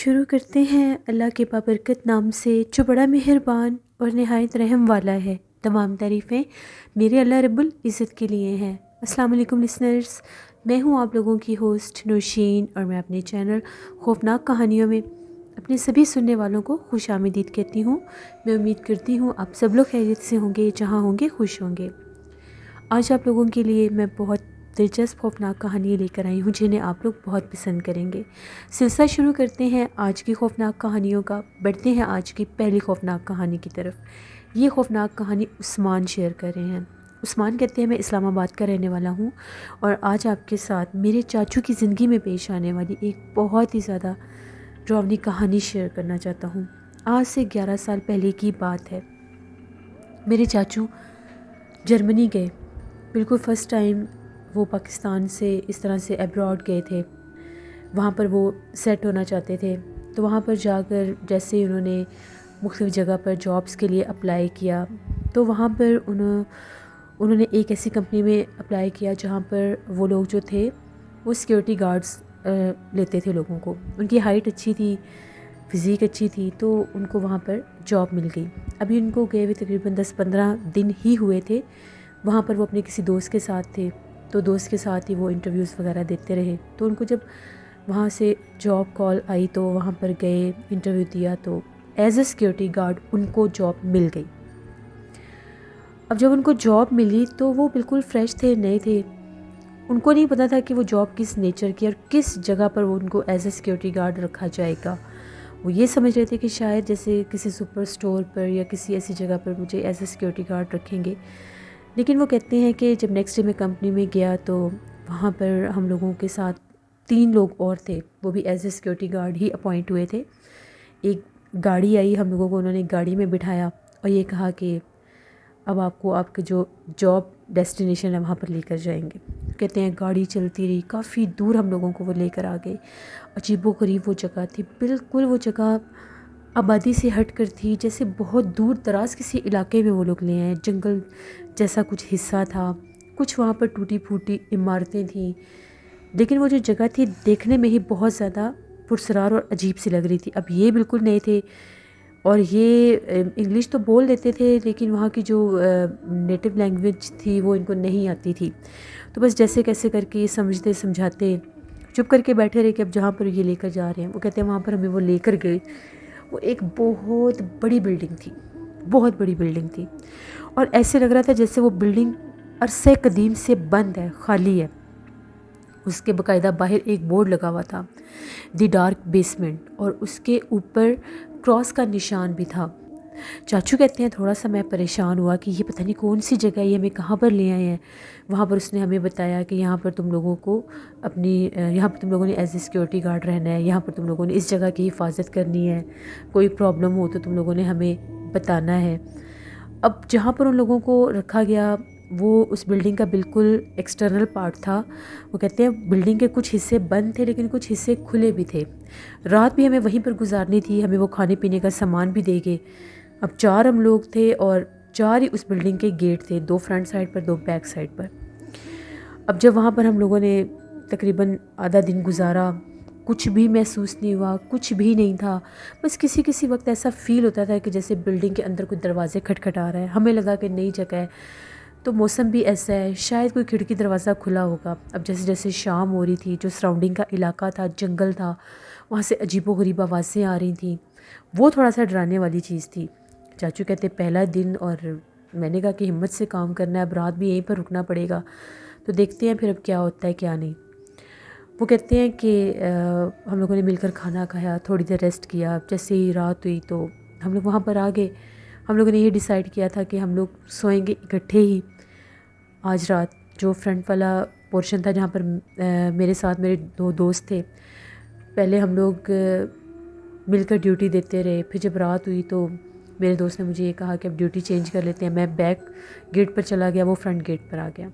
شروع کرتے ہیں اللہ کے بابرکت نام سے جو بڑا مہربان اور نہایت رحم والا ہے۔ تمام تعریفیں میرے اللہ رب العزت کے لیے ہیں۔ السلام علیکم لسنرز، میں ہوں آپ لوگوں کی ہوسٹ نوشین، اور میں اپنے چینل خوفناک کہانیوں میں اپنے سبھی سننے والوں کو خوش آمدید کہتی ہوں۔ میں امید کرتی ہوں آپ سب لوگ خیریت سے ہوں گے، جہاں ہوں گے خوش ہوں گے۔ آج آپ لوگوں کے لیے میں بہت دلچسپ خوفناک کہانی لے کر آئی ہوں جنہیں آپ لوگ بہت پسند کریں گے۔ سلسلہ شروع کرتے ہیں آج کی خوفناک کہانیوں کا، بڑھتے ہیں آج کی پہلی خوفناک کہانی کی طرف۔ یہ خوفناک کہانی عثمان شیئر کر رہے ہیں۔ عثمان کہتے ہیں میں اسلام آباد کا رہنے والا ہوں، اور آج آپ کے ساتھ میرے چاچو کی زندگی میں پیش آنے والی ایک بہت ہی زیادہ ڈراؤنی کہانی شیئر کرنا چاہتا ہوں۔ آج سے 11 سال پہلے کی بات ہے۔ میرے چاچو جرمنی گئے، بالکل فرسٹ ٹائم وہ پاکستان سے اس طرح سے ایبراڈ گئے تھے۔ وہاں پر وہ سیٹ ہونا چاہتے تھے، تو وہاں پر جا کر جیسے انہوں نے مختلف جگہ پر جابس کے لیے اپلائی کیا، تو وہاں پر انہوں نے ایک ایسی کمپنی میں اپلائی کیا جہاں پر وہ لوگ جو تھے وہ سیکیورٹی گارڈز لیتے تھے لوگوں کو۔ ان کی ہائٹ اچھی تھی، فزیک اچھی تھی، تو ان کو وہاں پر جاب مل گئی۔ ابھی ان کو گئے ہوئے تقریباً 10-15 دن ہی ہوئے تھے۔ وہاں پر وہ اپنے کسی دوست کے ساتھ تھے، تو دوست کے ساتھ ہی وہ انٹرویوز وغیرہ دیتے رہے۔ تو ان کو جب وہاں سے جاب کال آئی تو وہاں پر گئے، انٹرویو دیا، تو ایز اے سیکیورٹی گارڈ ان کو جاب مل گئی۔ اب جب ان کو جاب ملی تو وہ بالکل فریش تھے، نئے تھے۔ ان کو نہیں پتہ تھا کہ وہ جاب کس نیچر کی اور کس جگہ پر وہ ان کو ایز اے سیکیورٹی گارڈ رکھا جائے گا۔ وہ یہ سمجھ رہے تھے کہ شاید جیسے کسی سپر سٹور پر یا کسی ایسی جگہ پر مجھے ایز اے سیکیورٹی گارڈ رکھیں گے، لیکن وہ کہتے ہیں کہ جب نیکسٹ ڈے میں کمپنی میں گیا تو وہاں پر ہم لوگوں کے ساتھ 3 لوگ اور تھے، وہ بھی as a security guard he appoint ہوئے تھے۔ ایک گاڑی آئی، ہم لوگوں کو انہوں نے گاڑی میں بٹھایا اور یہ کہا کہ اب آپ کو آپ کے جو جاب ڈیسٹینیشن ہے وہاں پر لے کر جائیں گے۔ کہتے ہیں گاڑی چلتی رہی، کافی دور ہم لوگوں کو وہ لے کر آ گئے۔ عجیب و غریب وہ جگہ تھی، بالکل وہ جگہ آبادی سے ہٹ کر تھی، جیسے بہت دور دراز کسی علاقے میں وہ لوگ لے آئے۔ جنگل جیسا کچھ حصہ تھا، کچھ وہاں پر ٹوٹی پھوٹی عمارتیں تھیں، لیکن وہ جو جگہ تھی دیکھنے میں ہی بہت زیادہ پرسرار اور عجیب سی لگ رہی تھی۔ اب یہ بالکل نئے تھے اور یہ انگلش تو بول دیتے تھے، لیکن وہاں کی جو نیٹو لینگویج تھی وہ ان کو نہیں آتی تھی۔ تو بس جیسے کیسے کر کے یہ سمجھتے سمجھاتے چپ کر کے بیٹھے رہے کہ اب جہاں پر یہ لے کر جا رہے ہیں، وہ کہتے ہیں وہاں پر ہمیں وہ لے کر گئے۔ وہ ایک بہت بڑی بلڈنگ تھی، بہت بڑی بلڈنگ تھی، اور ایسے لگ رہا تھا جیسے وہ بلڈنگ عرصہ قدیم سے بند ہے، خالی ہے۔ اس کے باقاعدہ باہر ایک بورڈ لگا ہوا تھا، دی ڈارک بیسمنٹ، اور اس کے اوپر کراس کا نشان بھی تھا۔ چاچو کہتے ہیں تھوڑا سا میں پریشان ہوا کہ یہ پتہ نہیں کون سی جگہ ہے، یہ ہمیں کہاں پر لے آئے ہیں۔ وہاں پر اس نے ہمیں بتایا کہ یہاں پر تم لوگوں کو یہاں پر تم لوگوں نے ایز اے سیکیورٹی گارڈ رہنا ہے، یہاں پر تم لوگوں نے اس جگہ کی حفاظت کرنی ہے، کوئی پرابلم ہو تو تم لوگوں نے ہمیں بتانا ہے۔ اب جہاں پر ان لوگوں کو رکھا گیا وہ اس بلڈنگ کا بالکل ایکسٹرنل پارٹ تھا۔ وہ کہتے ہیں بلڈنگ کے کچھ حصے بند تھے لیکن کچھ حصے کھلے بھی تھے۔ رات بھی ہمیں وہیں پر گزارنی تھی، ہمیں وہ کھانے پینے کا سامان بھی دے گے۔ اب 4 ہم لوگ تھے اور 4 ہی اس بلڈنگ کے گیٹ تھے، 2 فرنٹ سائڈ پر، 2 بیک سائڈ پر۔ اب جب وہاں پر ہم لوگوں نے تقریباً آدھا دن گزارا، کچھ بھی محسوس نہیں ہوا، کچھ بھی نہیں تھا۔ بس کسی وقت ایسا فیل ہوتا تھا کہ جیسے بلڈنگ کے اندر کوئی دروازے کھٹکھٹا رہا ہے۔ ہمیں لگا کہ نئی جگہ ہے، تو موسم بھی ایسا ہے، شاید کوئی کھڑکی دروازہ کھلا ہوگا۔ اب جیسے جیسے شام ہو رہی تھی، جو سراؤنڈنگ کا علاقہ تھا، جنگل تھا، وہاں سے عجیب و غریب آوازیں آ رہی تھیں۔ وہ تھوڑا سا ڈرانے والی چیز تھی۔ چاچو کہتے پہلا دن، اور میں نے کہا کہ ہمت سے کام کرنا ہے، اب رات بھی یہیں پر رکنا پڑے گا، تو دیکھتے ہیں پھر اب کیا ہوتا ہے کیا نہیں۔ وہ کہتے ہیں کہ ہم لوگوں نے مل کر کھانا کھایا، تھوڑی دیر ریسٹ کیا۔ جیسے ہی رات ہوئی تو ہم لوگ وہاں پر آ گئے۔ ہم لوگوں نے یہ ڈیسائیڈ کیا تھا کہ ہم لوگ سوئیں گے اکٹھے ہی آج رات۔ جو فرنٹ والا پورشن تھا جہاں پر میرے ساتھ میرے 2 دوست تھے، پہلے ہم لوگ مل کر ڈیوٹی دیتے رہے۔ پھر جب رات ہوئی تو میرے دوست نے مجھے یہ کہا کہ اب ڈیوٹی چینج کر لیتے ہیں۔ میں بیک گیٹ پر چلا گیا، وہ فرنٹ گیٹ پر آ گیا۔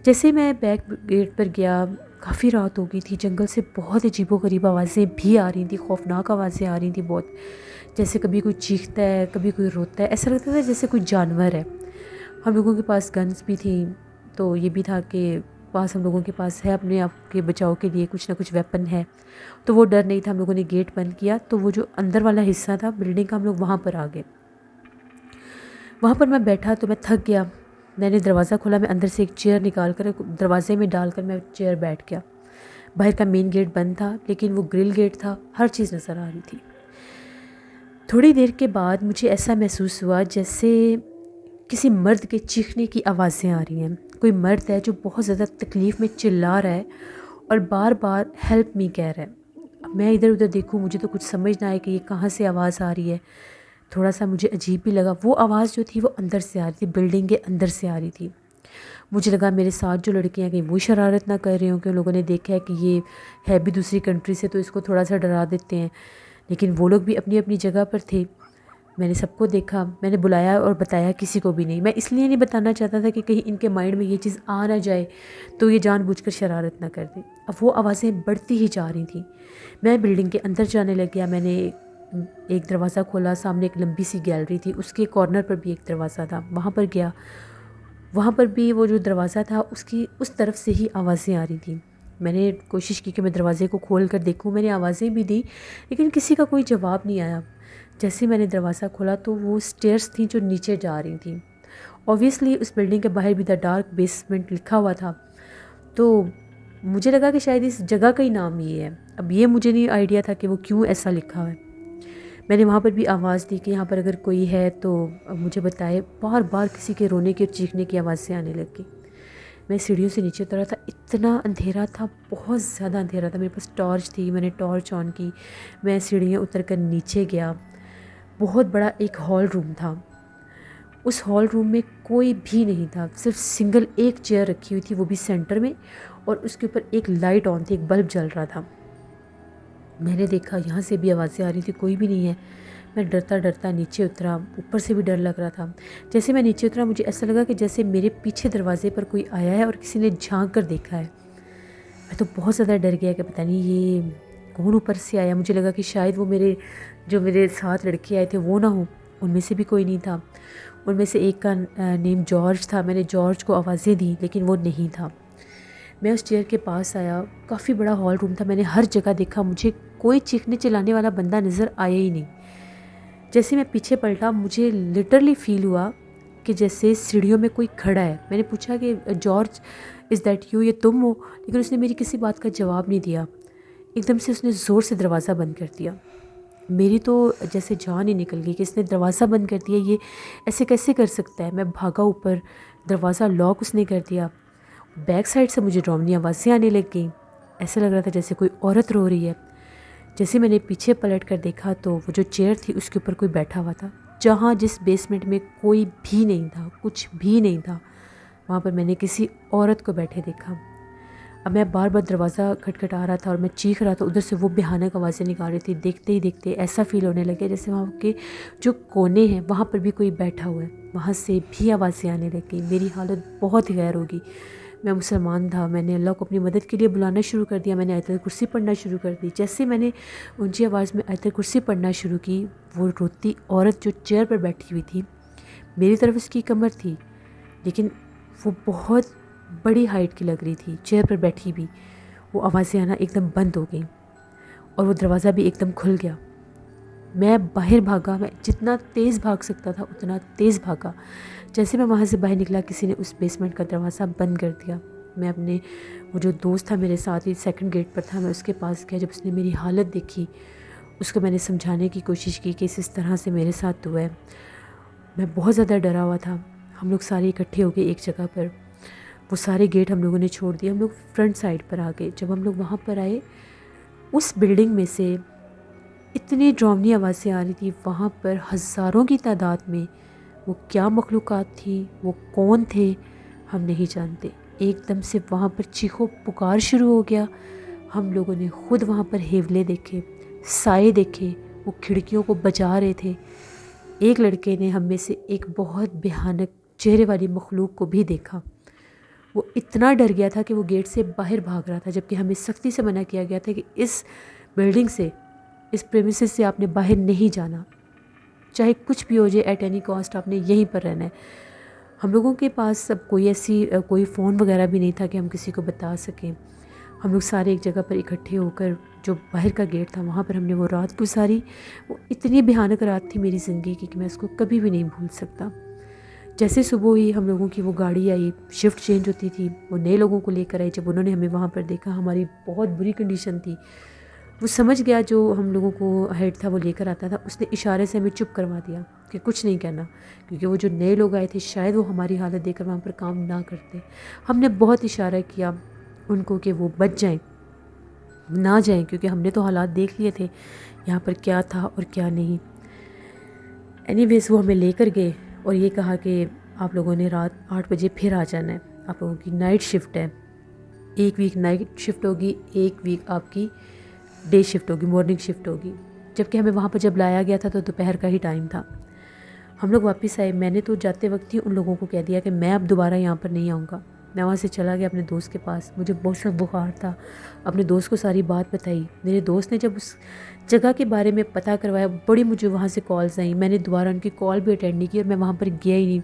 جیسے ہی میں بیک گیٹ پر گیا، کافی رات ہو گئی تھی، جنگل سے بہت عجیب و غریب آوازیں بھی آ رہی تھیں، خوفناک آوازیں آ رہی تھیں بہت، جیسے کبھی کوئی چیختا ہے، کبھی کوئی روتا ہے، ایسا لگتا تھا جیسے کوئی جانور ہے۔ ہم لوگوں کے پاس گنز بھی تھیں، تو یہ بھی تھا کہ پاس ہم لوگوں کے پاس ہے اپنے آپ کے بچاؤ کے لیے کچھ نہ کچھ ویپن ہے، تو وہ ڈر نہیں تھا. ہم لوگوں نے گیٹ بند کیا تو وہ جو اندر والا حصہ تھا بلڈنگ کا، ہم لوگ وہاں پر آ گئے. وہاں پر میں بیٹھا تو میں تھک گیا. میں نے دروازہ کھولا، میں اندر سے ایک چیئر نکال کر دروازے میں ڈال کر میں چیئر بیٹھ گیا. باہر کا مین گیٹ بند تھا لیکن وہ گرل گیٹ تھا، ہر چیز نظر آ رہی تھی. تھوڑی دیر کے بعد مجھے ایسا محسوس ہوا جیسے کسی مرد کے چیخنے کی آوازیں آ رہی ہیں. کوئی مرد ہے جو بہت زیادہ تکلیف میں چلا رہا ہے اور بار بار ہیلپ می کہہ رہا ہے. اب میں ادھر ادھر دیکھوں، مجھے تو کچھ سمجھ نہ آئے کہ یہ کہاں سے آواز آ رہی ہے. تھوڑا سا مجھے عجیب بھی لگا. وہ آواز جو تھی وہ اندر سے آ رہی تھی، بلڈنگ کے اندر سے آ رہی تھی. مجھے لگا میرے ساتھ جو لڑکیاں ہیں کہیں وہ شرارت نہ کر رہے ہوں کہ ان لوگوں نے دیکھا ہے کہ یہ ہے بھی دوسری کنٹری سے تو اس کو تھوڑا سا ڈرا دیتے ہیں. لیکن وہ لوگ بھی اپنی اپنی جگہ پر تھے. میں نے سب کو دیکھا، میں نے بلایا اور بتایا کسی کو بھی نہیں. میں اس لیے نہیں بتانا چاہتا تھا کہ کہیں ان کے مائنڈ میں یہ چیز آ نہ جائے تو یہ جان بوجھ کر شرارت نہ کر دیں. اب وہ آوازیں بڑھتی ہی جا رہی تھیں. میں بلڈنگ کے اندر جانے لگ گیا. میں نے ایک دروازہ کھولا، سامنے ایک لمبی سی گیلری تھی، اس کے کارنر پر بھی ایک دروازہ تھا، وہاں پر گیا. وہاں پر بھی وہ جو دروازہ تھا اس طرف سے ہی آوازیں آ رہی تھیں. میں نے کوشش کی کہ میں دروازے کو کھول کر دیکھوں. میں نے آوازیں بھی دی لیکن کسی کا کوئی جواب نہیں آیا. جیسے میں نے دروازہ کھولا تو وہ سٹیئرز تھیں جو نیچے جا رہی تھیں. اوبویسلی اس بلڈنگ کے باہر بھی دا ڈارک بیسمنٹ لکھا ہوا تھا، تو مجھے لگا کہ شاید اس جگہ کا ہی نام یہ ہے. اب یہ مجھے نہیں آئیڈیا تھا کہ وہ کیوں ایسا لکھا ہے. میں نے وہاں پر بھی آواز دی کہ یہاں پر اگر کوئی ہے تو مجھے بتائے. بار بار کسی کے رونے کی اور چیخنے کی آوازیں آنے لگی. میں سیڑھیوں سے نیچے اترا تھا، اتنا اندھیرا تھا، بہت زیادہ اندھیرا تھا. میرے پاس ٹارچ تھی، میں نے ٹارچ آن کی. میں سیڑھیاں اتر کر نیچے گیا. بہت بڑا ایک ہال روم تھا. اس ہال روم میں کوئی بھی نہیں تھا، صرف سنگل ایک چیئر رکھی ہوئی تھی، وہ بھی سینٹر میں، اور اس کے اوپر ایک لائٹ آن تھی، ایک بلب جل رہا تھا. میں نے دیکھا یہاں سے بھی آوازیں آ رہی تھی، کوئی بھی نہیں ہے. میں ڈرتا ڈرتا نیچے اترا. اوپر سے بھی ڈر لگ رہا تھا. جیسے میں نیچے اترا مجھے ایسا لگا کہ جیسے میرے پیچھے دروازے پر کوئی آیا ہے اور کسی نے جھانک کر دیکھا ہے. میں تو بہت زیادہ ڈر گیا کہ پتہ نہیں یہ کون اوپر سے آیا. مجھے لگا کہ شاید وہ میرے ساتھ لڑکے آئے تھے وہ نہ ہوں. ان میں سے بھی کوئی نہیں تھا. ان میں سے ایک کا نیم جارج تھا. میں نے جارج کو آوازیں دی لیکن وہ نہیں تھا. میں اس چیئر کے پاس آیا. کافی بڑا ہال روم تھا. میں نے ہر جگہ دیکھا، مجھے کوئی چیخنے چلانے والا بندہ نظر آیا ہی نہیں. جیسے میں پیچھے پلٹا مجھے لٹرلی فیل ہوا کہ جیسے سیڑھیوں میں کوئی کھڑا ہے. میں نے پوچھا کہ جارج از دیٹ یو، یہ تم ہو؟ لیکن اس نے میری کسی بات کا جواب نہیں دیا. ایک دم سے اس نے زور سے دروازہ بند کر دیا. میری تو جیسے جان ہی نکل گئی کہ اس نے دروازہ بند کر دیا، یہ ایسے کیسے کر سکتا ہے. میں بھاگا اوپر، دروازہ لاک اس نے کر دیا. بیک سائڈ سے مجھے ڈراؤنی آوازیں آنے لگ گئیں. ایسا لگ رہا تھا جیسے کوئی عورت رو رہی ہے. جیسے میں نے پیچھے پلٹ کر دیکھا تو وہ جو چیئر تھی اس کے اوپر کوئی بیٹھا ہوا تھا. جس بیسمنٹ میں کوئی بھی نہیں تھا، کچھ بھی نہیں تھا، وہاں پر میں نے کسی عورت کو بیٹھے دیکھا. اب میں بار بار دروازہ کھٹکھٹا رہا تھا اور میں چیخ رہا تھا. ادھر سے وہ بھیانک آوازیں نکال رہی تھی. دیکھتے ہی دیکھتے ایسا فیل ہونے لگے جیسے وہاں کے جو کونے ہیں وہاں پر بھی کوئی بیٹھا ہوا ہے. وہاں سے بھی آوازیں آنے لگیں. میری حالت بہت ہی غیر ہوگی. میں مسلمان تھا. میں نے اللہ کو اپنی مدد کے لیے بلانا شروع کر دیا. میں نے آیت الکرسی پڑھنا شروع کر دی. جیسے میں نے اونچی آواز میں آیت الکرسی پڑھنا شروع کی، وہ روتی عورت جو چیئر پر بیٹھی ہوئی تھی، میری طرف اس کی کمر تھی لیکن وہ بہت بڑی ہائٹ کی لگ رہی تھی چیئر پر بیٹھی بھی. وہ آوازیں آنا ایک دم بند ہو گئیں اور وہ دروازہ بھی ایک دم کھل گیا. میں باہر بھاگا. میں جتنا تیز بھاگ سکتا تھا اتنا تیز بھاگا. جیسے میں وہاں سے باہر نکلا کسی نے اس بیسمنٹ کا دروازہ بند کر دیا. میں اپنے وہ جو دوست تھا میرے ساتھ ہی سیکنڈ گیٹ پر تھا، میں اس کے پاس گیا. جب اس نے میری حالت دیکھی اس کو میں نے سمجھانے کی کوشش کی کہ اس طرح سے میرے ساتھ ہوا ہے. میں بہت زیادہ ڈرا ہوا تھا. ہم لوگ سارے اکٹھے ہو گئے ایک جگہ پر. وہ سارے گیٹ ہم لوگوں نے چھوڑ دیے. ہم لوگ فرنٹ سائڈ پر آ گئے. جب ہم لوگ وہاں پر آئے اس بلڈنگ میں سے اتنی ڈراؤنی آوازیں آ رہی تھی. وہاں پر ہزاروں کی تعداد میں. وہ کیا مخلوقات تھی، وہ کون تھے، ہم نہیں جانتے. ایک دم سے وہاں پر چیخو پکار شروع ہو گیا. ہم لوگوں نے خود وہاں پر ہیولے دیکھے، سائے دیکھے. وہ کھڑکیوں کو بجا رہے تھے. ایک لڑکے نے ہم میں سے ایک بہت بھیانک چہرے والی مخلوق کو بھی دیکھا. وہ اتنا ڈر گیا تھا کہ وہ گیٹ سے باہر بھاگ رہا تھا، جبکہ ہمیں سختی سے منع کیا گیا تھا کہ اس بلڈنگ سے، اس پریمیسز سے آپ نے باہر نہیں جانا. چاہے کچھ بھی ہو جائے، ایٹ اینی کاسٹ آپ نے یہیں پر رہنا ہے. ہم لوگوں کے پاس اب کوئی فون وغیرہ بھی نہیں تھا کہ ہم کسی کو بتا سکیں. ہم لوگ سارے ایک جگہ پر اکٹھے ہو کر جو باہر کا گیٹ تھا وہاں پر ہم نے وہ رات گزاری. وہ اتنی بھیانک رات تھی میری زندگی کی کہ میں اس کو کبھی بھی نہیں بھول سکتا. جیسے صبح ہوئی ہم لوگوں کی وہ گاڑی آئی، شفٹ چینج ہوتی تھی، وہ نئے لوگوں کو لے کر آئی. جب انہوں نے ہمیں وہاں پر دیکھا، ہماری بہت بری کنڈیشن تھی. وہ سمجھ گیا جو ہم لوگوں کو ہیڈ تھا وہ لے کر آتا تھا، اس نے اشارے سے ہمیں چپ کروا دیا کہ کچھ نہیں کہنا، کیونکہ وہ جو نئے لوگ آئے تھے شاید وہ ہماری حالت دیکھ کر وہاں پر کام نہ کرتے. ہم نے بہت اشارہ کیا ان کو کہ وہ بچ جائیں، نہ جائیں، کیونکہ ہم نے تو حالات دیکھ لیے تھے یہاں پر کیا تھا اور کیا نہیں. اینی ویز وہ ہمیں لے کر گئے اور یہ کہا کہ آپ لوگوں نے رات 8 بجے پھر آ جانا ہے، آپ لوگوں کی نائٹ شفٹ ہے. ایک ویک نائٹ شفٹ ہوگی، ایک ویک آپ کی ڈے شفٹ ہوگی، مارننگ شفٹ ہوگی. جبکہ ہمیں وہاں پر جب لایا گیا تھا تو دوپہر کا ہی ٹائم تھا. ہم لوگ واپس آئے. میں نے تو جاتے وقت ہی ان لوگوں کو کہہ دیا کہ میں اب دوبارہ یہاں پر نہیں آؤں گا. میں وہاں سے چلا گیا اپنے دوست کے پاس. مجھے بہت سا بخار تھا. اپنے دوست کو ساری بات بتائی. میرے دوست نے جب اس جگہ کے بارے میں پتہ کروایا، بڑی مجھے وہاں سے کالز آئیں. میں نے دوبارہ ان کی کال بھی اٹینڈ نہیں کی اور میں وہاں پر گیا ہی نہیں.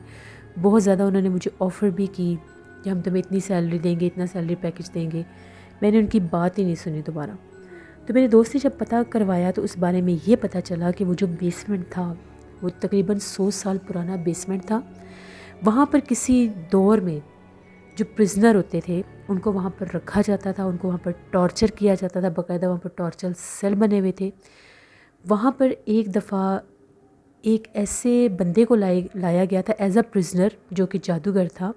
بہت زیادہ انہوں نے مجھے آفر بھی کی کہ ہم تمہیں اتنی سیلری دیں گے، اتنا سیلری پیکیج دیں گے. میں نے ان کی بات ہی نہیں سنی دوبارہ. تو میرے دوست نے جب پتہ کروایا تو اس بارے میں یہ پتہ چلا کہ وہ جو بیسمنٹ تھا وہ تقریباً 100 سال پرانا بیسمنٹ تھا. وہاں پر کسی دور میں جو پرزنر ہوتے تھے ان کو وہاں پر رکھا جاتا تھا، ان کو وہاں پر ٹارچر کیا جاتا تھا. باقاعدہ وہاں پر ٹارچر سیل بنے ہوئے تھے. وہاں پر ایک دفعہ ایک ایسے بندے کو لایا گیا تھا ایز اے پرزنر جو کہ جادوگر تھا.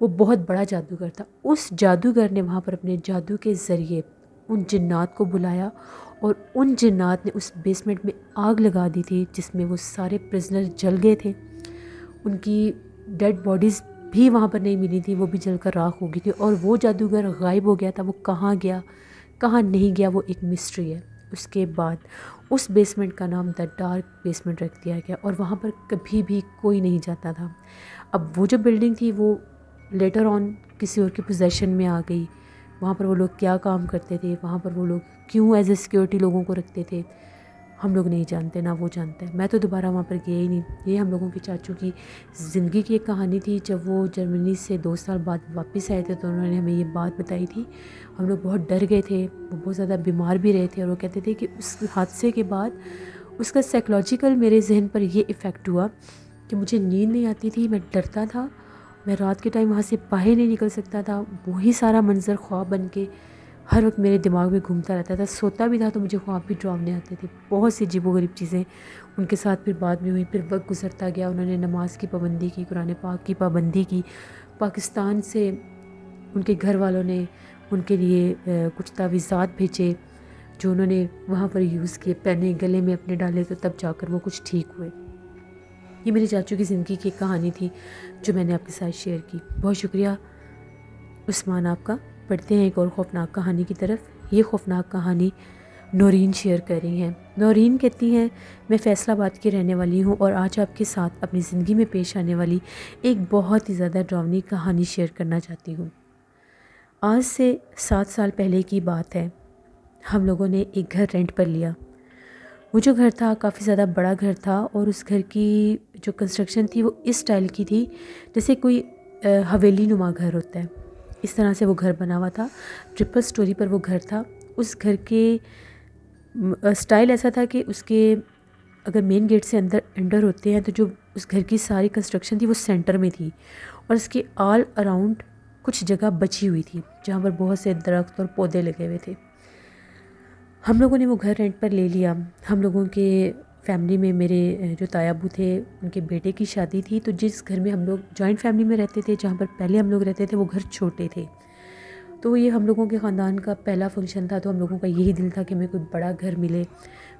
وہ بہت بڑا جادوگر تھا. اس جادوگر نے وہاں پر اپنے جادو کے ذریعے ان جنات کو بلایا اور ان جنات نے اس بیسمنٹ میں آگ لگا دی تھی جس میں وہ سارے پرزنر جل گئے تھے. ان کی ڈیڈ باڈیز بھی وہاں پر نہیں ملی تھی، وہ بھی جل کر راکھ ہو گئی تھی. اور وہ جادوگر غائب ہو گیا تھا. وہ کہاں گیا کہاں نہیں گیا وہ ایک مسٹری ہے. اس کے بعد اس بیسمنٹ کا نام دا ڈارک بیسمنٹ رکھ دیا گیا اور وہاں پر کبھی بھی کوئی نہیں جاتا تھا. اب وہ جو بلڈنگ تھی وہ لیٹر آن کسی اور کے پوزیشن میں آ گئی. وہاں پر وہ لوگ کیا کام کرتے تھے، وہاں پر وہ لوگ کیوں ایز اے سیکیورٹی لوگوں کو رکھتے تھے، ہم لوگ نہیں جانتے، نہ وہ جانتے. میں تو دوبارہ وہاں پر گیا ہی نہیں. یہ ہم لوگوں کے چاچو کی زندگی کی ایک کہانی تھی. جب وہ جرمنی سے 2 سال بعد واپس آئے تھے تو انہوں نے ہمیں یہ بات بتائی تھی. ہم لوگ بہت ڈر گئے تھے، وہ بہت زیادہ بیمار بھی رہے تھے. اور وہ کہتے تھے کہ اس حادثے کے بعد اس کا سائیکلوجیکل میرے ذہن پر یہ ایفیکٹ ہوا کہ مجھے نیند نہیں آتی تھی، میں ڈرتا تھا، میں رات کے ٹائم وہاں سے باہر نہیں نکل سکتا تھا. وہی سارا منظر خواب بن کے ہر وقت میرے دماغ میں گھومتا رہتا تھا. سوتا بھی تھا تو مجھے خواب بھی ڈراؤنے آتے تھے. بہت سی عجیب و غریب چیزیں ان کے ساتھ پھر بعد میں ہوئی. پھر وقت گزرتا گیا، انہوں نے نماز کی پابندی کی، قرآن پاک کی پابندی کی. پاکستان سے ان کے گھر والوں نے ان کے لیے کچھ تعویذات بھیجے جو انہوں نے وہاں پر یوز کیے، پہنے گلے میں اپنے ڈالے تو تب جا کر وہ کچھ ٹھیک ہوئے. یہ میرے چاچو کی زندگی کی ایک کہانی تھی جو میں نے آپ کے ساتھ شیئر کی. بہت شکریہ عثمان آپ کا. پڑھتے ہیں ایک اور خوفناک کہانی کی طرف. یہ خوفناک کہانی نورین شیئر کر رہی ہیں. نورین کہتی ہیں میں فیصل آباد کی رہنے والی ہوں اور آج آپ کے ساتھ اپنی زندگی میں پیش آنے والی ایک بہت ہی زیادہ ڈراؤنی کہانی شیئر کرنا چاہتی ہوں. آج سے 7 سال پہلے کی بات ہے. ہم لوگوں نے ایک گھر رینٹ پر لیا. وہ جو گھر تھا کافی زیادہ بڑا گھر تھا اور اس گھر کی جو کنسٹرکشن تھی وہ اس سٹائل کی تھی جیسے کوئی حویلی نما گھر ہوتا ہے. اس طرح سے وہ گھر بنا ہوا تھا. ٹرپل سٹوری پر وہ گھر تھا. اس گھر کے سٹائل ایسا تھا کہ اس کے اگر مین گیٹ سے انڈر ہوتے ہیں تو جو اس گھر کی ساری کنسٹرکشن تھی وہ سینٹر میں تھی اور اس کے آل اراؤنڈ کچھ جگہ بچی ہوئی تھی جہاں پر بہت سے درخت اور پودے لگے ہوئے تھے. ہم لوگوں نے وہ گھر رینٹ پر لے لیا. ہم لوگوں کے فیملی میں میرے جو تایا ابو تھے ان کے بیٹے کی شادی تھی. تو جس گھر میں ہم لوگ جوائنٹ فیملی میں رہتے تھے جہاں پر پہلے ہم لوگ رہتے تھے وہ گھر چھوٹے تھے. تو یہ ہم لوگوں کے خاندان کا پہلا فنکشن تھا. تو ہم لوگوں کا یہی دل تھا کہ ہمیں کوئی بڑا گھر ملے،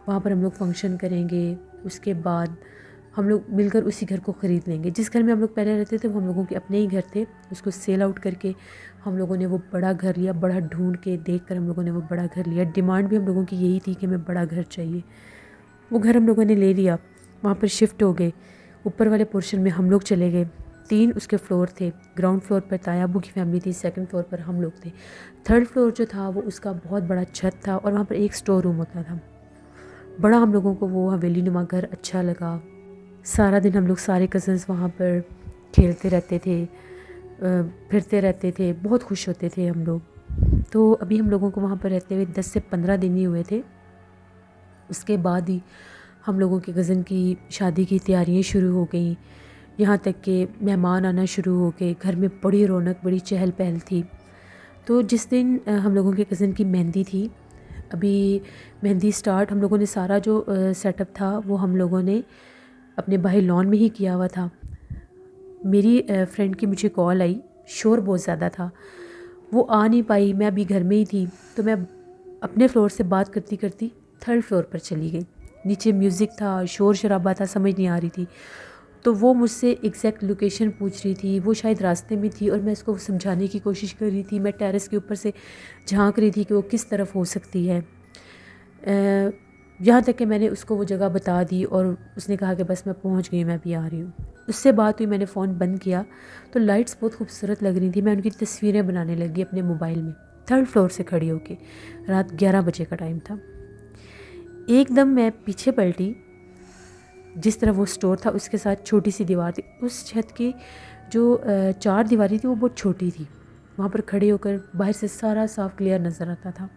وہاں پر ہم لوگ فنکشن کریں گے. اس کے بعد ہم لوگ مل کر اسی گھر کو خرید لیں گے. جس گھر میں ہم لوگ پہلے رہتے تھے وہ ہم لوگوں کے اپنے ہی گھر تھے. اس کو سیل آؤٹ کر کے ہم لوگوں نے وہ بڑا گھر لیا. بڑا ڈھونڈ کے دیکھ کر ہم لوگوں نے وہ بڑا گھر لیا. ڈیمانڈ بھی ہم لوگوں کی یہی تھی کہ ہمیں بڑا گھر چاہیے. وہ گھر ہم لوگوں نے لے لیا. وہاں پر شفٹ ہو گئے. اوپر والے پورشن میں ہم لوگ چلے گئے. 3 اس کے فلور تھے. گراؤنڈ فلور پر تایا ابو کی فیملی تھی، سیکنڈ فلور پر ہم لوگ تھے. تھرڈ فلور جو تھا وہ اس کا بہت بڑا چھت تھا اور وہاں پر ایک اسٹور روم ہوتا تھا. بڑا ہم لوگوں کو وہ حویلی نما گھر اچھا لگا. سارا دن ہم لوگ سارے کزنس وہاں پر کھیلتے رہتے تھے، پھرتے رہتے تھے، بہت خوش ہوتے تھے ہم لوگ۔ تو ابھی ہم لوگوں کو وہاں پر رہتے ہوئے 10 سے 15 دن ہی ہوئے تھے۔ اس کے بعد ہی ہم لوگوں کے کزن کی شادی کی تیاریاں شروع ہو گئیں، یہاں تک کہ مہمان آنا شروع ہو گئے، گھر میں بڑی رونق، بڑی چہل پہل تھی۔ تو جس دن ہم لوگوں کے کزن کی مہندی تھی، ابھی مہندی سٹارٹ ہم لوگوں نے سارا جو سیٹ اپ تھا وہ ہم لوگوں نے اپنے باہر لان میں ہی کیا ہوا تھا۔ میری فرینڈ کی مجھے کال آئی، شور بہت زیادہ تھا، وہ آ نہیں پائی، میں ابھی گھر میں ہی تھی، تو میں اپنے فلور سے بات کرتی کرتی 3rd فلور پر چلی گئی۔ نیچے میوزک تھا، شور شرابہ تھا، سمجھ نہیں آ رہی تھی، تو وہ مجھ سے ایگزیکٹ لوکیشن پوچھ رہی تھی، وہ شاید راستے میں تھی اور میں اس کو سمجھانے کی کوشش کر رہی تھی، میں ٹیرس کے اوپر سے جھانک رہی تھی کہ وہ کس طرف ہو سکتی ہے، یہاں تک کہ میں نے اس کو وہ جگہ بتا دی اور اس نے کہا کہ بس میں پہنچ گئی، میں بھی آ رہی ہوں۔ اس سے بات ہوئی، میں نے فون بند کیا تو لائٹس بہت خوبصورت لگ رہی تھیں، میں ان کی تصویریں بنانے لگی اپنے موبائل میں 3rd فلور سے کھڑی ہو کے، رات 11 بجے کا ٹائم تھا۔ ایک دم میں پیچھے پلٹی، جس طرح وہ سٹور تھا اس کے ساتھ چھوٹی سی دیوار تھی، اس چھت کی جو 4 دیواری تھی وہ بہت چھوٹی تھی، وہاں پر کھڑے ہو کر باہر سے سارا صاف کلیئر نظر آتا تھا،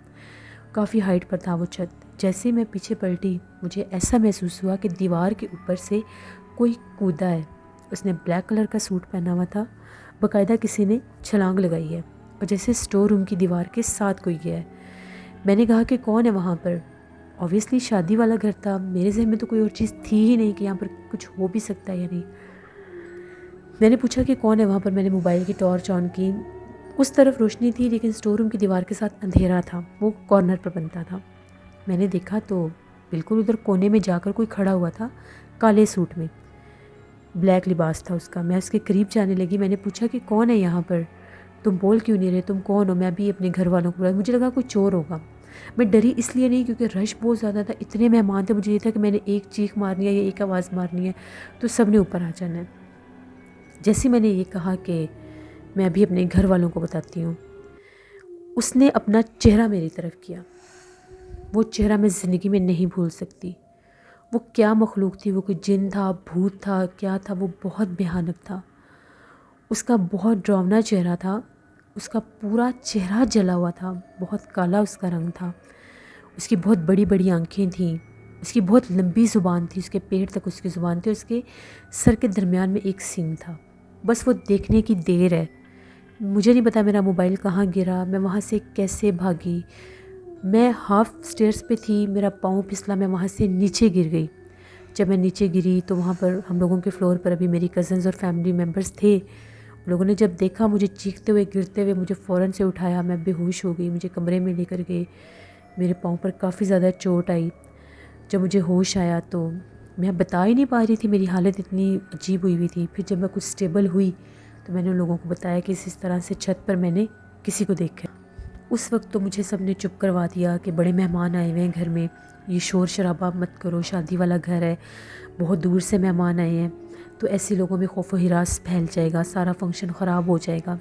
کافی ہائٹ پر تھا وہ چھت۔ جیسے میں پیچھے پلٹی مجھے ایسا محسوس ہوا کہ دیوار کے اوپر سے کوئی کودا ہے، اس نے بلیک کلر کا سوٹ پہنا ہوا تھا، باقاعدہ کسی نے چھلانگ لگائی ہے، اور جیسے سٹور روم کی دیوار کے ساتھ کوئی گیا ہے۔ میں نے کہا کہ کون ہے وہاں پر؟ اوبویسلی شادی والا گھر تھا، میرے ذہن میں تو کوئی اور چیز تھی ہی نہیں کہ یہاں پر کچھ ہو بھی سکتا ہے یا نہیں۔ میں نے پوچھا کہ کون ہے وہاں پر، میں نے موبائل کی ٹارچ آن کی، اس طرف روشنی تھی لیکن سٹور روم کی دیوار کے ساتھ اندھیرا تھا، وہ کارنر پر بنتا تھا۔ میں نے دیکھا تو بالکل ادھر کونے میں جا کر کوئی کھڑا ہوا تھا، کالے سوٹ میں، بلیک لباس تھا اس کا۔ میں اس کے قریب جانے لگی، میں نے پوچھا کہ کون ہے یہاں پر، تم بول کیوں نہیں رہے، تم کون ہو؟ میں بھی اپنے گھر والوں کو بولا، مجھے لگا کوئی چور ہوگا۔ میں ڈری اس لیے نہیں کیونکہ رش بہت زیادہ تھا، اتنے مہمان تھے، مجھے یہ تھا کہ میں نے ایک چیخ مارنی ہے یا ایک آواز مارنی ہے تو سب نے اوپر آ جانا ہے۔ جیسے میں نے یہ کہا کہ میں ابھی اپنے گھر والوں کو بتاتی ہوں، اس نے اپنا چہرہ میری طرف کیا، وہ چہرہ میں زندگی میں نہیں بھول سکتی۔ وہ کیا مخلوق تھی، وہ کوئی جن تھا، بھوت تھا، کیا تھا، وہ بہت بھیانک تھا، اس کا بہت ڈراؤنا چہرہ تھا، اس کا پورا چہرہ جلا ہوا تھا، بہت کالا اس کا رنگ تھا، اس کی بہت بڑی بڑی آنکھیں تھیں، اس کی بہت لمبی زبان تھی، اس کے پیٹ تک اس کی زبان تھی، اس کے سر کے درمیان میں ایک سینگ تھا۔ بس وہ دیکھنے کی دیر ہے۔ مجھے نہیں پتا میرا موبائل کہاں گرا، میں وہاں سے کیسے بھاگی، میں ہاف سٹیئرز پہ تھی، میرا پاؤں پھسلا، میں وہاں سے نیچے گر گئی۔ جب میں نیچے گری تو وہاں پر ہم لوگوں کے فلور پر ابھی میری کزنز اور فیملی ممبرز تھے، ان لوگوں نے جب دیکھا مجھے چیختے ہوئے گرتے ہوئے، مجھے فوراً سے اٹھایا، میں بے ہوش ہو گئی، مجھے کمرے میں لے کر گئے، میرے پاؤں پر کافی زیادہ چوٹ آئی۔ جب مجھے ہوش آیا تو میں بتا ہی نہیں پا رہی تھی، میری حالت اتنی عجیب ہوئی ہوئی تھی۔ پھر جب میں کچھ سٹیبل ہوئی تو میں نے ان لوگوں کو بتایا کہ اس طرح سے چھت پر میں نے کسی کو دیکھا۔ اس وقت تو مجھے سب نے چپ کروا دیا کہ بڑے مہمان آئے ہوئے ہیں گھر میں، یہ شور شرابہ مت کرو، شادی والا گھر ہے، بہت دور سے مہمان آئے ہیں، تو ایسے لوگوں میں خوف و ہراس پھیل جائے گا، سارا فنکشن خراب ہو جائے گا۔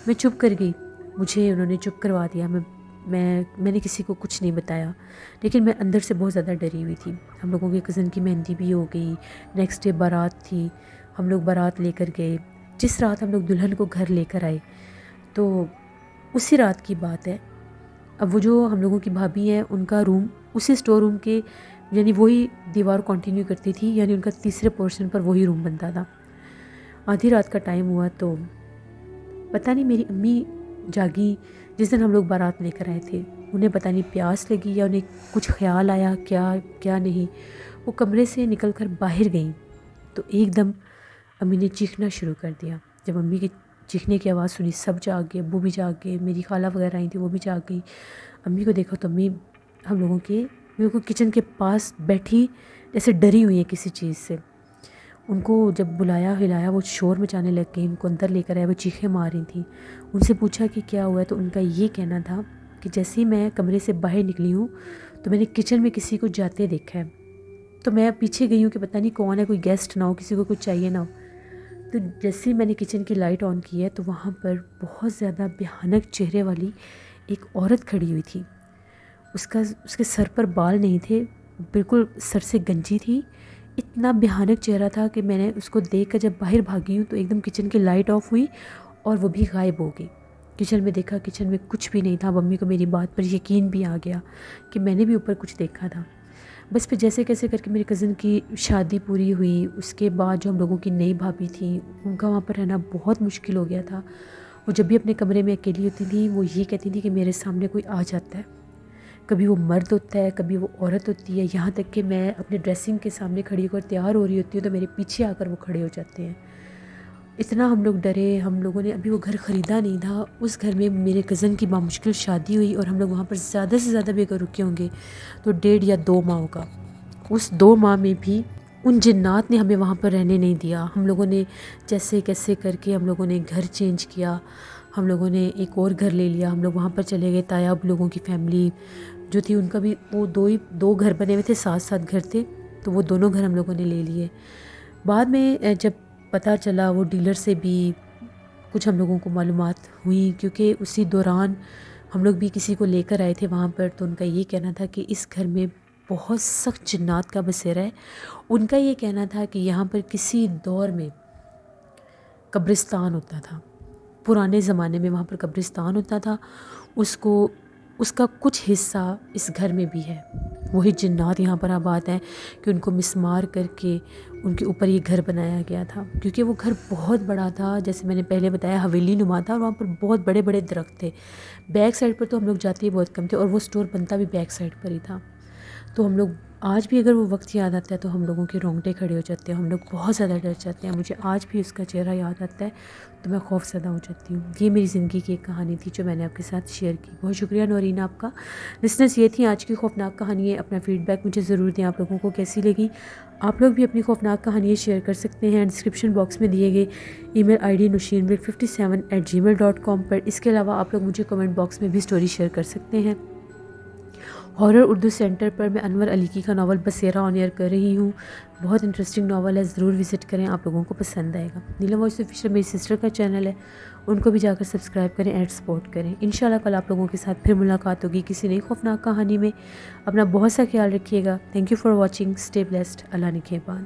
میں چپ کر گئی، مجھے انہوں نے چپ کروا دیا، میں نے کسی کو کچھ نہیں بتایا، لیکن میں اندر سے بہت زیادہ ڈری ہوئی تھی۔ ہم لوگوں کے کزن کی مہندی بھی ہو گئی، نیکسٹ ڈے بارات تھی، ہم لوگ بارات لے کر گئے، جس رات ہم لوگ دلہن کو گھر لے کر آئے تو اسی رات کی بات ہے۔ اب وہ جو ہم لوگوں کی بھابھی ہیں، ان کا روم اسی سٹور روم کے، یعنی وہی دیوار کنٹینیو کرتی تھی، یعنی ان کا تیسرے پورشن پر وہی روم بنتا تھا۔ آدھی رات کا ٹائم ہوا تو پتہ نہیں میری امی جاگی، جس دن ہم لوگ بارات لے کر آئے تھے، انہیں پتہ نہیں پیاس لگی یا انہیں کچھ خیال آیا کیا نہیں، وہ کمرے سے نکل کر باہر گئیں تو ایک دم امی نے چیخنا شروع کر دیا۔ جب امی کی چیخنے کی آواز سنی سب جاگ گئے، ابو بھی جاگ گئے، میری خالہ وغیرہ آئی تھیں وہ بھی جاگ گئی۔ امی کو دیکھا تو امی ہم لوگوں کے میرے کو کچن کے پاس بیٹھی جیسے ڈری ہوئی ہیں کسی چیز سے۔ ان کو جب بلایا ہلایا وہ شور مچانے لگ گئی، ان کو اندر لے کر آئے، وہ چیخیں مار رہی تھیں۔ ان سے پوچھا کہ کیا ہوا ہے تو ان کا یہ کہنا تھا کہ جیسے ہی میں کمرے سے باہر نکلی ہوں تو میں نے کچن میں کسی کو جاتے دیکھا ہے، تو میں پیچھے گئی ہوں کہ پتہ نہیں کون ہے، کوئی گیسٹ نہ ہو، کسی کو کچھ چاہیے نہ ہو۔ تو جیسے ہی میں نے کچن کی لائٹ آن کی ہے تو وہاں پر بہت زیادہ بھیانک چہرے والی ایک عورت کھڑی ہوئی تھی۔ اس کے سر پر بال نہیں تھے، بالکل سر سے گنجی تھی، اتنا بھیانک چہرہ تھا کہ میں نے اس کو دیکھ کر جب باہر بھاگی ہوں تو ایک دم کچن کی لائٹ آف ہوئی اور وہ بھی غائب ہو گئی۔ کچن میں دیکھا، کچن میں کچھ بھی نہیں تھا۔ ممی کو میری بات پر یقین بھی آ گیا کہ میں نے بھی اوپر کچھ دیکھا تھا۔ بس پھر جیسے کیسے کر کے میری کزن کی شادی پوری ہوئی، اس کے بعد جو ہم لوگوں کی نئی بھابھی تھیں ان کا وہاں پر رہنا بہت مشکل ہو گیا تھا۔ وہ جب بھی اپنے کمرے میں اکیلی ہوتی تھیں وہ یہ کہتی تھیں کہ میرے سامنے کوئی آ جاتا ہے، کبھی وہ مرد ہوتا ہے، کبھی وہ عورت ہوتی ہے، یہاں تک کہ میں اپنے ڈریسنگ کے سامنے کھڑی ہو کر تیار ہو رہی ہوتی ہوں تو میرے پیچھے آ کر وہ کھڑے ہو جاتے ہیں۔ اتنا ہم لوگ ڈرے۔ ہم لوگوں نے ابھی وہ گھر خریدا نہیں تھا، اس گھر میں میرے کزن کی بامشکل شادی ہوئی اور ہم لوگ وہاں پر زیادہ سے زیادہ بھی اگر رکے ہوں گے تو 1.5 یا 2 ماہ کا۔ اس 2 ماہ میں بھی ان جنات نے ہمیں وہاں پر رہنے نہیں دیا۔ ہم لوگوں نے جیسے کیسے کر کے ہم لوگوں نے گھر چینج کیا، ہم لوگوں نے ایک اور گھر لے لیا، ہم لوگ وہاں پر چلے گئے۔ تایاب لوگوں کی فیملی جو تھی ان کا بھی وہ دو گھر بنے ہوئے تھے، 7 گھر تھے، تو وہ دونوں گھر ہم لوگوں نے لے لیے۔ بعد میں جب پتہ چلا وہ ڈیلر سے بھی کچھ ہم لوگوں کو معلومات ہوئیں، کیونکہ اسی دوران ہم لوگ بھی کسی کو لے کر آئے تھے وہاں پر، تو ان کا یہ کہنا تھا کہ اس گھر میں بہت سخت جنات کا بسیرا ہے۔ ان کا یہ کہنا تھا کہ یہاں پر کسی دور میں قبرستان ہوتا تھا، پرانے زمانے میں وہاں پر قبرستان ہوتا تھا، اس کا کچھ حصہ اس گھر میں بھی ہے۔ وہی جنات یہاں پر آباد ہیں کہ ان کو مسمار کر کے ان کے اوپر یہ گھر بنایا گیا تھا، کیونکہ وہ گھر بہت بڑا تھا، جیسے میں نے پہلے بتایا حویلی نما تھا، اور وہاں پر بہت بڑے بڑے درخت تھے۔ بیک سائڈ پر تو ہم لوگ جاتے ہی بہت کم تھے، اور وہ سٹور بنتا بھی بیک سائڈ پر ہی تھا۔ تو ہم لوگ آج بھی اگر وہ وقت یاد آتا ہے تو ہم لوگوں کے رونگٹے کھڑے ہو جاتے ہیں، ہم لوگ بہت زیادہ ڈر جاتے ہیں۔ مجھے آج بھی اس کا چہرہ یاد آتا ہے تو میں خوف زدہ ہو جاتی ہوں۔ یہ میری زندگی کی ایک کہانی تھی جو میں نے آپ کے ساتھ شیئر کی۔ بہت شکریہ نورین آپ کا۔ لسنرز، یہ تھی آج کی خوفناک کہانی ہے۔ اپنا فیڈ بیک مجھے ضرور دیں، آپ لوگوں کو کیسی لگی۔ آپ لوگ بھی اپنی خوفناک کہانیاں شیئر کر سکتے ہیں ڈسکرپشن باکس میں دیے گئے ای میل آئی ڈی nushinmilk57@gmail.com پر۔ اس کے علاوہ آپ لوگ مجھے کمنٹ باکس میں بھی سٹوری شیئر کر سکتے ہیں۔ ہارر اردو سینٹر پر میں انور علی کی کا ناول بسیرا آن ایئر کر رہی ہوں، بہت انٹرسٹنگ ناول ہے، ضرور وزٹ کریں، آپ لوگوں کو پسند آئے گا۔ نیلم وائس آفیشیل میری سسٹر کا چینل ہے، ان کو بھی جا کر سبسکرائب کریں، اینڈ سپورٹ کریں۔ انشاءاللہ کل آپ لوگوں کے ساتھ پھر ملاقات ہوگی کسی نئی خوفناک کہانی میں۔ اپنا بہت سا خیال رکھیے گا۔ Thank you for watching, stay blessed, اللہ نگہبان۔